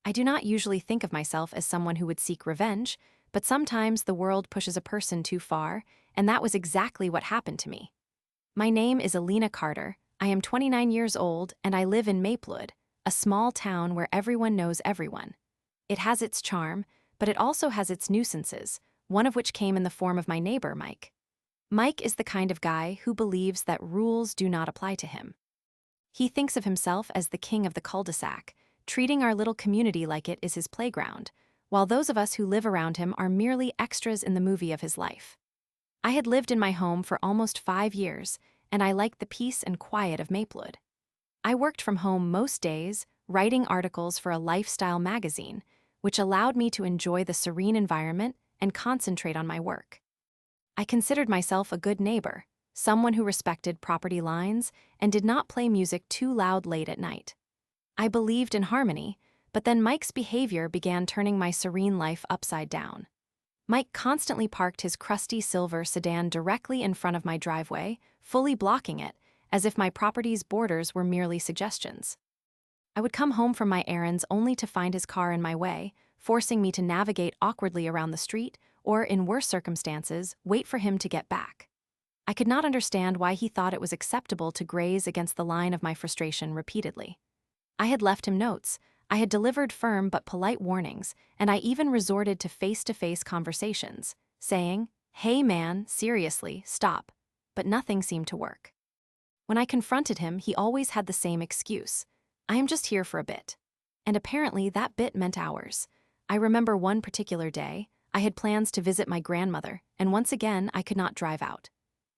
I do not usually think of myself as someone who would seek revenge, but sometimes the world pushes a person too far, and that was exactly what happened to me. My name is Alina Carter. I am 29 years old, and I live in Maplewood, a small town where everyone knows everyone. It has its charm, but it also has its nuisances, one of which came in the form of my neighbor, Mike. Mike is the kind of guy who believes that rules do not apply to him. He thinks of himself as the king of the cul-de-sac, treating our little community like it is his playground, while those of us who live around him are merely extras in the movie of his life. I had lived in my home for almost 5 years, and I liked the peace and quiet of Maplewood. I worked from home most days, writing articles for a lifestyle magazine, which allowed me to enjoy the serene environment and concentrate on my work. I considered myself a good neighbor, someone who respected property lines and did not play music too loud late at night. I believed in harmony, but then Mike's behavior began turning my serene life upside down. Mike constantly parked his crusty silver sedan directly in front of my driveway, fully blocking it, as if my property's borders were merely suggestions. I would come home from my errands only to find his car in my way, forcing me to navigate awkwardly around the street, or, in worse circumstances, wait for him to get back. I could not understand why he thought it was acceptable to graze against the line of my frustration repeatedly. I had left him notes, I had delivered firm but polite warnings, and I even resorted to face-to-face conversations, saying, "Hey man, seriously, stop." But nothing seemed to work. When I confronted him, he always had the same excuse: "I am just here for a bit." And apparently that bit meant hours. I remember one particular day, I had plans to visit my grandmother, and once again I could not drive out.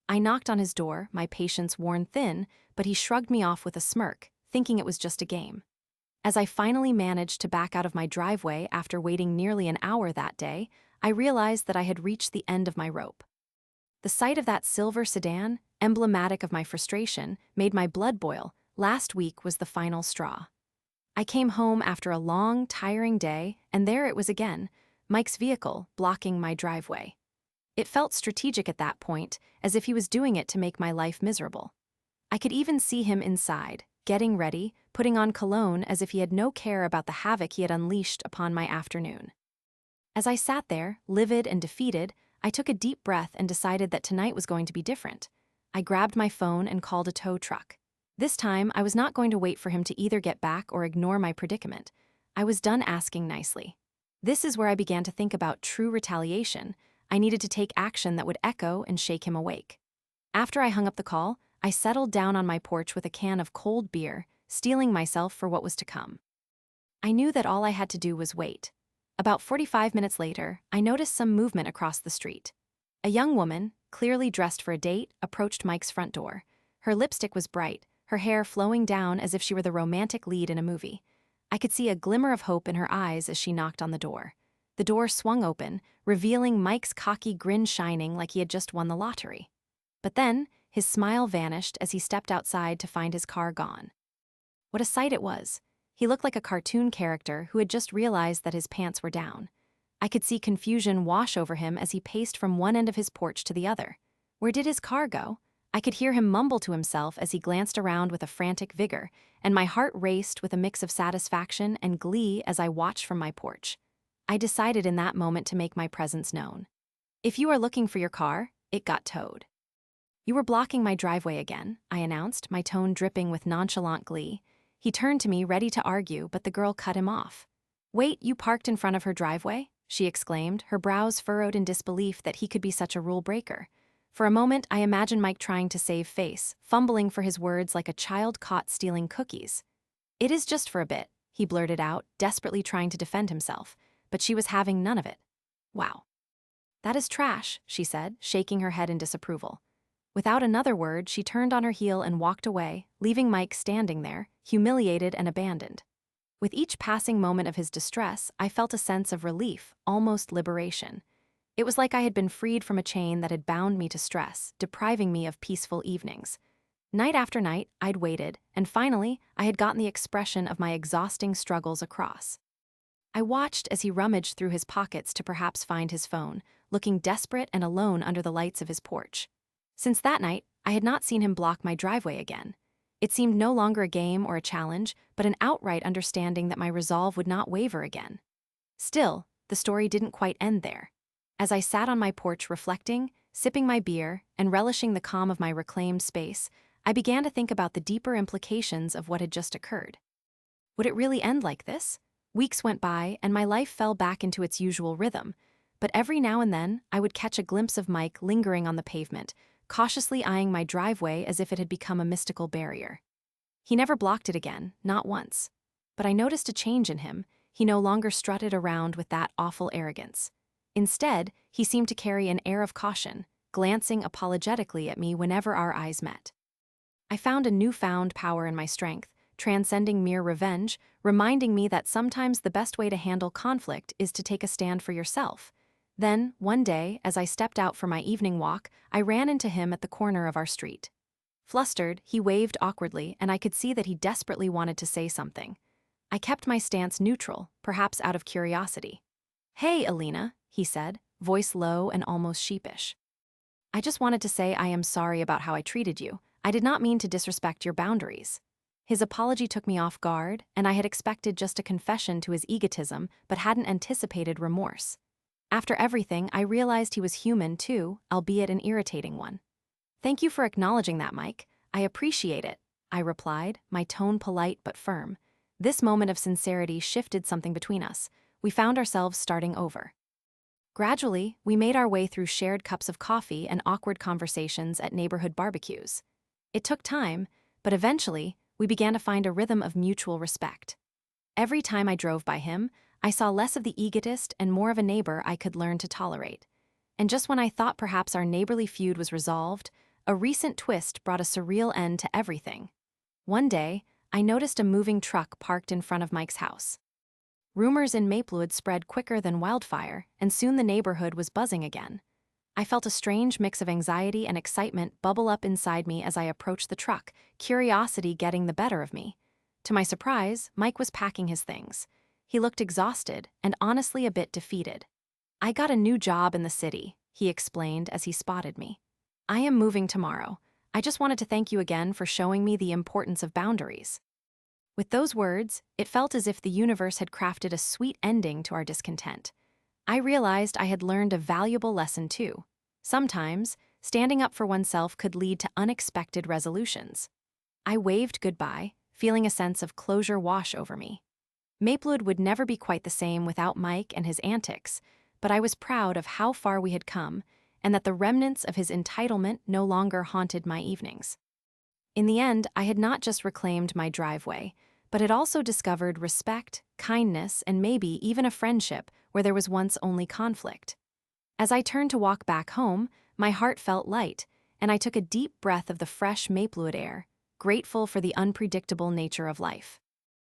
I knocked on his door, my patience worn thin, but he shrugged me off with a smirk, thinking it was just a game. As I finally managed to back out of my driveway after waiting nearly an hour that day, I realized that I had reached the end of my rope. The sight of that silver sedan, emblematic of my frustration, made my blood boil. Last week was the final straw. I came home after a long, tiring day, and there it was again, Mike's vehicle blocking my driveway. It felt strategic at that point, as if he was doing it to make my life miserable. I could even see him inside, getting ready, putting on cologne as if he had no care about the havoc he had unleashed upon my afternoon. As I sat there, livid and defeated, I took a deep breath and decided that tonight was going to be different. I grabbed my phone and called a tow truck. This time, I was not going to wait for him to either get back or ignore my predicament. I was done asking nicely. This is where I began to think about true retaliation. I needed to take action that would echo and shake him awake. After I hung up the call, I settled down on my porch with a can of cold beer, steeling myself for what was to come. I knew that all I had to do was wait. About 45 minutes later, I noticed some movement across the street. A young woman, clearly dressed for a date, approached Mike's front door. Her lipstick was bright, her hair flowing down as if she were the romantic lead in a movie. I could see a glimmer of hope in her eyes as she knocked on the door. The door swung open, revealing Mike's cocky grin shining like he had just won the lottery. But then, his smile vanished as he stepped outside to find his car gone. What a sight it was! He looked like a cartoon character who had just realized that his pants were down. I could see confusion wash over him as he paced from one end of his porch to the other. Where did his car go? I could hear him mumble to himself as he glanced around with a frantic vigor, and my heart raced with a mix of satisfaction and glee as I watched from my porch. I decided in that moment to make my presence known. "If you are looking for your car, it got towed." "You were blocking my driveway again," I announced, my tone dripping with nonchalant glee. He turned to me, ready to argue, but the girl cut him off. "Wait, you parked in front of her driveway?" she exclaimed, her brows furrowed in disbelief that he could be such a rule breaker. For a moment, I imagined Mike trying to save face, fumbling for his words like a child caught stealing cookies. "It is just for a bit," he blurted out, desperately trying to defend himself, but she was having none of it. "Wow. That is trash," she said, shaking her head in disapproval. Without another word, she turned on her heel and walked away, leaving Mike standing there, humiliated and abandoned. With each passing moment of his distress, I felt a sense of relief, almost liberation. It was like I had been freed from a chain that had bound me to stress, depriving me of peaceful evenings. Night after night, I'd waited, and finally, I had gotten the expression of my exhausting struggles across. I watched as he rummaged through his pockets to perhaps find his phone, looking desperate and alone under the lights of his porch. Since that night, I had not seen him block my driveway again. It seemed no longer a game or a challenge, but an outright understanding that my resolve would not waver again. Still, the story didn't quite end there. As I sat on my porch reflecting, sipping my beer, and relishing the calm of my reclaimed space, I began to think about the deeper implications of what had just occurred. Would it really end like this? Weeks went by, and my life fell back into its usual rhythm, but every now and then I would catch a glimpse of Mike lingering on the pavement, cautiously eyeing my driveway as if it had become a mystical barrier. He never blocked it again, not once. But I noticed a change in him. He no longer strutted around with that awful arrogance. Instead, he seemed to carry an air of caution, glancing apologetically at me whenever our eyes met. I found a newfound power in my strength, transcending mere revenge, reminding me that sometimes the best way to handle conflict is to take a stand for yourself. Then, one day, as I stepped out for my evening walk, I ran into him at the corner of our street. Flustered, he waved awkwardly, and I could see that he desperately wanted to say something. I kept my stance neutral, perhaps out of curiosity. "Hey, Alina," he said, voice low and almost sheepish. "I just wanted to say I am sorry about how I treated you. I did not mean to disrespect your boundaries." His apology took me off guard, and I had expected just a confession to his egotism, but hadn't anticipated remorse. After everything, I realized he was human too, albeit an irritating one. "Thank you for acknowledging that, Mike. I appreciate it," I replied, my tone polite but firm. This moment of sincerity shifted something between us. We found ourselves starting over. Gradually, we made our way through shared cups of coffee and awkward conversations at neighborhood barbecues. It took time, but eventually, we began to find a rhythm of mutual respect. Every time I drove by him, I saw less of the egotist and more of a neighbor I could learn to tolerate. And just when I thought perhaps our neighborly feud was resolved, a recent twist brought a surreal end to everything. One day, I noticed a moving truck parked in front of Mike's house. Rumors in Maplewood spread quicker than wildfire, and soon the neighborhood was buzzing again. I felt a strange mix of anxiety and excitement bubble up inside me as I approached the truck, curiosity getting the better of me. To my surprise, Mike was packing his things. He looked exhausted and honestly a bit defeated. "I got a new job in the city," he explained as he spotted me. "I am moving tomorrow. I just wanted to thank you again for showing me the importance of boundaries." With those words, it felt as if the universe had crafted a sweet ending to our discontent. I realized I had learned a valuable lesson too. Sometimes, standing up for oneself could lead to unexpected resolutions. I waved goodbye, feeling a sense of closure wash over me. Maplewood would never be quite the same without Mike and his antics, but I was proud of how far we had come, and that the remnants of his entitlement no longer haunted my evenings. In the end, I had not just reclaimed my driveway, but had also discovered respect, kindness, and maybe even a friendship where there was once only conflict. As I turned to walk back home, my heart felt light, and I took a deep breath of the fresh Maplewood air, grateful for the unpredictable nature of life.